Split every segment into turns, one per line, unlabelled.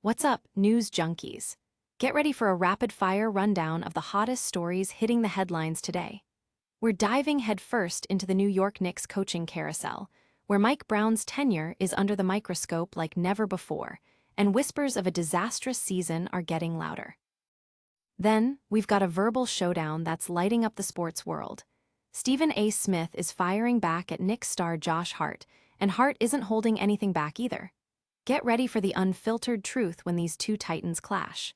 What's up, news junkies? Get ready for a rapid-fire rundown of the hottest stories hitting the headlines today. We're diving headfirst into the New York Knicks coaching carousel, where Mike Brown's tenure is under the microscope like never before, and whispers of a disastrous season are getting louder. Then, we've got a verbal showdown that's lighting up the sports world. Stephen A. Smith is firing back at Knicks star Josh Hart, and Hart isn't holding anything back either. Get ready for the unfiltered truth when these two titans clash.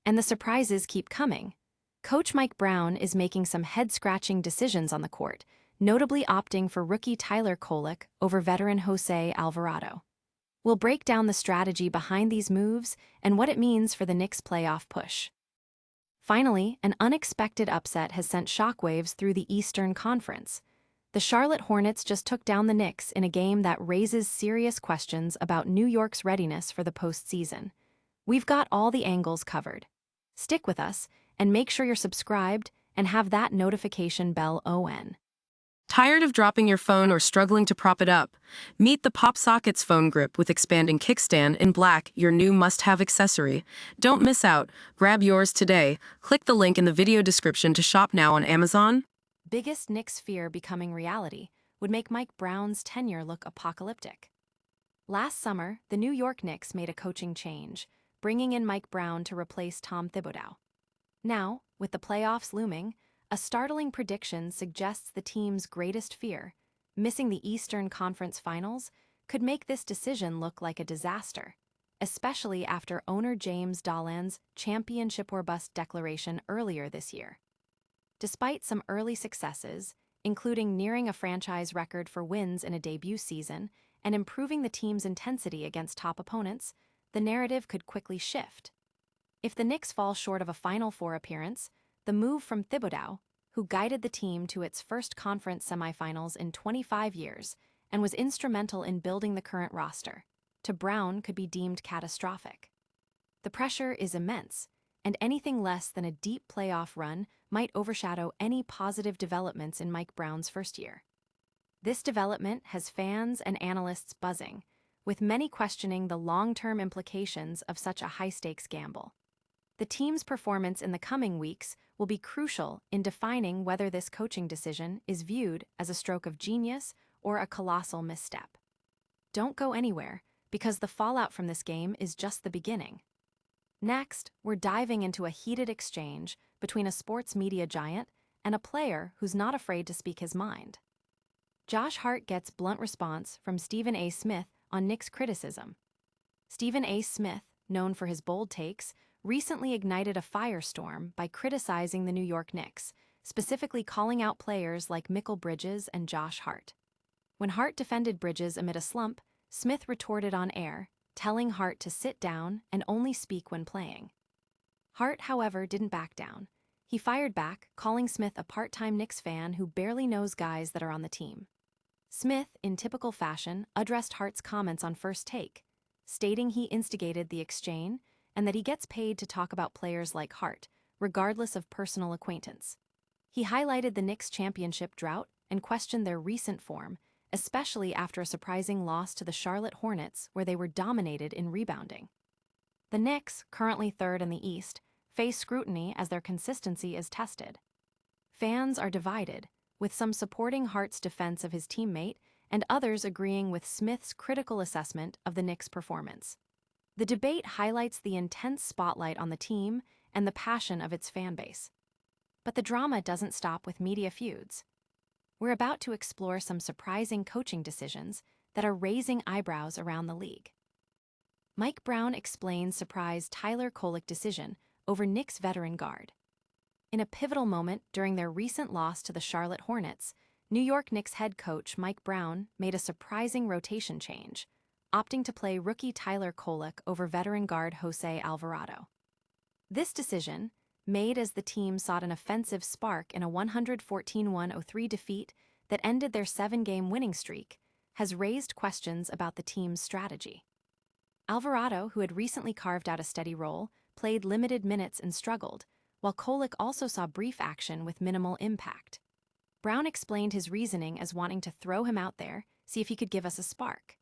And the surprises keep coming. Coach Mike Brown is making some head-scratching decisions on the court, notably opting for rookie Tyler Kolek over veteran Jose Alvarado. We'll break down the strategy behind these moves and what it means for the Knicks' playoff push. Finally, an unexpected upset has sent shockwaves through the Eastern Conference. The Charlotte Hornets just took down the Knicks in a game that raises serious questions about New York's readiness for the postseason. We've got all the angles covered. Stick with us, and make sure you're subscribed and have that notification bell on.
Tired of dropping your phone or struggling to prop it up? Meet the PopSockets phone grip with expanding kickstand in black, your new must-have accessory. Don't miss out. Grab yours today. Click the link in the video description to shop now on Amazon.
Biggest Knicks fear becoming reality would make Mike Brown's tenure look apocalyptic. Last summer, the New York Knicks made a coaching change, bringing in Mike Brown to replace Tom Thibodeau. Now, with the playoffs looming, a startling prediction suggests the team's greatest fear, missing the Eastern Conference Finals, could make this decision look like a disaster, especially after owner James Dolan's championship-or-bust declaration earlier this year. Despite some early successes, including nearing a franchise record for wins in a debut season and improving the team's intensity against top opponents, the narrative could quickly shift. If the Knicks fall short of a Final Four appearance, the move from Thibodeau, who guided the team to its first conference semifinals in 25 years and was instrumental in building the current roster, to Brown could be deemed catastrophic. The pressure is immense, and anything less than a deep playoff run might overshadow any positive developments in Mike Brown's first year. This development has fans and analysts buzzing, with many questioning the long-term implications of such a high-stakes gamble. The team's performance in the coming weeks will be crucial in defining whether this coaching decision is viewed as a stroke of genius or a colossal misstep. Don't go anywhere, because the fallout from this game is just the beginning. Next, we're diving into a heated exchange between a sports media giant and a player who's not afraid to speak his mind. Josh Hart gets blunt response from Stephen A. Smith on Knicks criticism. Stephen A. Smith, known for his bold takes, recently ignited a firestorm by criticizing the New York Knicks, specifically calling out players like Mikal Bridges and Josh Hart. When Hart defended Bridges amid a slump, Smith retorted on air, telling Hart to sit down and only speak when playing. Hart, however, didn't back down. He fired back, calling Smith a part-time Knicks fan who barely knows guys that are on the team. Smith, in typical fashion, addressed Hart's comments on First Take, stating he instigated the exchange and that he gets paid to talk about players like Hart, regardless of personal acquaintance. He highlighted the Knicks' championship drought and questioned their recent form, especially after a surprising loss to the Charlotte Hornets where they were dominated in rebounding. The Knicks, currently third in the East, face scrutiny as their consistency is tested. Fans are divided, with some supporting Hart's defense of his teammate and others agreeing with Smith's critical assessment of the Knicks' performance. The debate highlights the intense spotlight on the team and the passion of its fan base. But the drama doesn't stop with media feuds. We're about to explore some surprising coaching decisions that are raising eyebrows around the league. Mike Brown explains surprise Tyler Kolek decision over Knicks veteran guard. In a pivotal moment during their recent loss to the Charlotte Hornets, New York Knicks head coach Mike Brown made a surprising rotation change, opting to play rookie Tyler Kolek over veteran guard Jose Alvarado. This decision, made as the team sought an offensive spark in a 114-103 defeat that ended their 7-game winning streak, has raised questions about the team's strategy. Alvarado, who had recently carved out a steady role, played limited minutes and struggled, while Kolek also saw brief action with minimal impact. Brown explained his reasoning as wanting to throw him out there, see if he could give us a spark.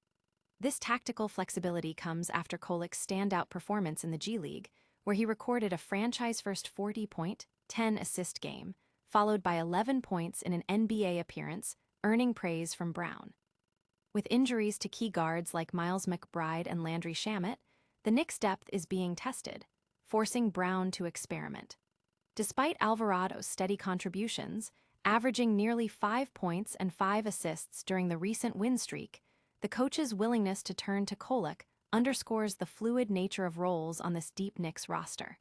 This tactical flexibility comes after Kolek's standout performance in the G League, where he recorded a franchise-first 40-point, 10-assist game, followed by 11 points in an NBA appearance, earning praise from Brown. With injuries to key guards like Miles McBride and Landry Shamet, the Knicks' depth is being tested, forcing Brown to experiment. Despite Alvarado's steady contributions, averaging nearly 5 points and 5 assists during the recent win streak, the coach's willingness to turn to Kolek underscores the fluid nature of roles on this deep Knicks roster.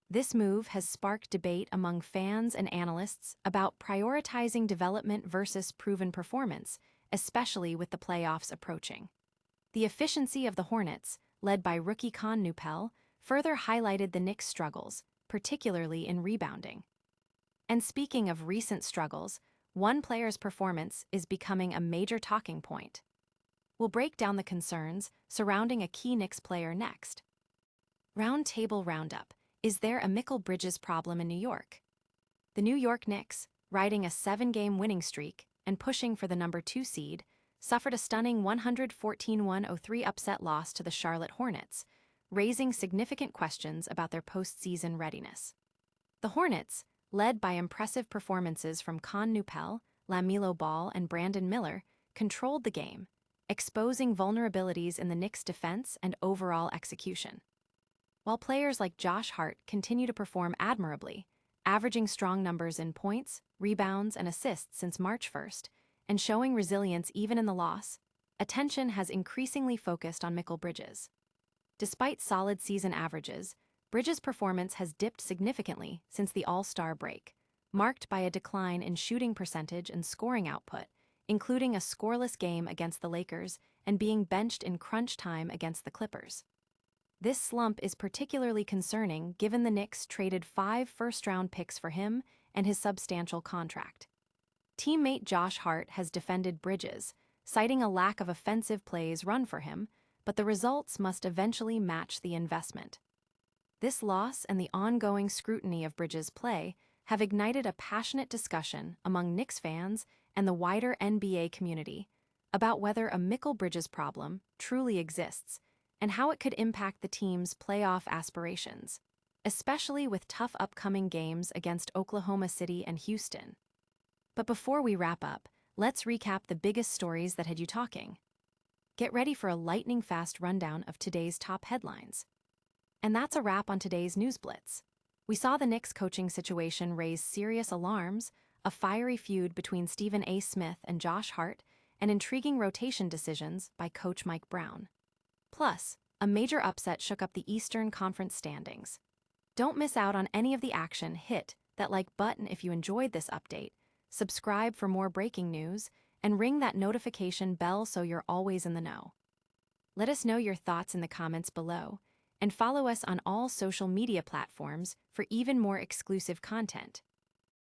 This move has sparked debate among fans and analysts about prioritizing development versus proven performance, especially with the playoffs approaching. The efficiency of the Hornets, led by rookie Con Nupel, further highlighted the Knicks' struggles, particularly in rebounding. And speaking of recent struggles, one player's performance is becoming a major talking point. We'll break down the concerns surrounding a key Knicks player next. Roundtable Roundup. Is there a Mikal Bridges problem in New York? The New York Knicks, riding a 7-game winning streak and pushing for the number 2 seed, suffered a stunning 114-103 upset loss to the Charlotte Hornets, raising significant questions about their postseason readiness. The Hornets, led by impressive performances from Con Nupel, LaMelo Ball, and Brandon Miller, controlled the game, exposing vulnerabilities in the Knicks' defense and overall execution. While players like Josh Hart continue to perform admirably, averaging strong numbers in points, rebounds, and assists since March 1st, and showing resilience even in the loss, attention has increasingly focused on Mikal Bridges. Despite solid season averages, Bridges' performance has dipped significantly since the All-Star break, marked by a decline in shooting percentage and scoring output, including a scoreless game against the Lakers and being benched in crunch time against the Clippers. This slump is particularly concerning given the Knicks traded 5 first-round picks for him and his substantial contract. Teammate Josh Hart has defended Bridges, citing a lack of offensive plays run for him, but the results must eventually match the investment. This loss and the ongoing scrutiny of Bridges' play have ignited a passionate discussion among Knicks fans and the wider NBA community about whether a Mikal Bridges problem truly exists and how it could impact the team's playoff aspirations, especially with tough upcoming games against Oklahoma City and Houston. But before we wrap up, let's recap the biggest stories that had you talking. Get ready for a lightning-fast rundown of today's top headlines. And that's a wrap on today's News Blitz. We saw the Knicks coaching situation raise serious alarms, a fiery feud between Stephen A. Smith and Josh Hart, and intriguing rotation decisions by Coach Mike Brown. Plus, a major upset shook up the Eastern Conference standings. Don't miss out on any of the action. Hit that like button if you enjoyed this update, subscribe for more breaking news, and ring that notification bell so you're always in the know. Let us know your thoughts in the comments below, and follow us on all social media platforms for even more exclusive content.